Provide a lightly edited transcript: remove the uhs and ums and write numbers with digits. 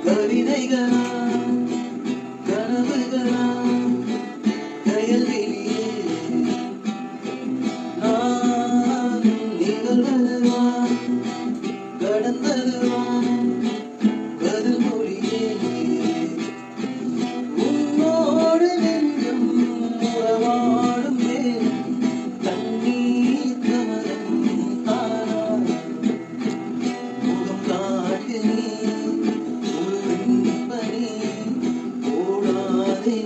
கவிதைகளா கனவுகளா கயல்வெளியே நான் நிகழ்வதுவா கடந்ததுவா பதில் மொழியே உன்னோடு நெஞ்சம் உறவாடும் நேரம் கண்ணீர் கமலம் தானா முகம் காட்டு நீ பனி ஓடாதே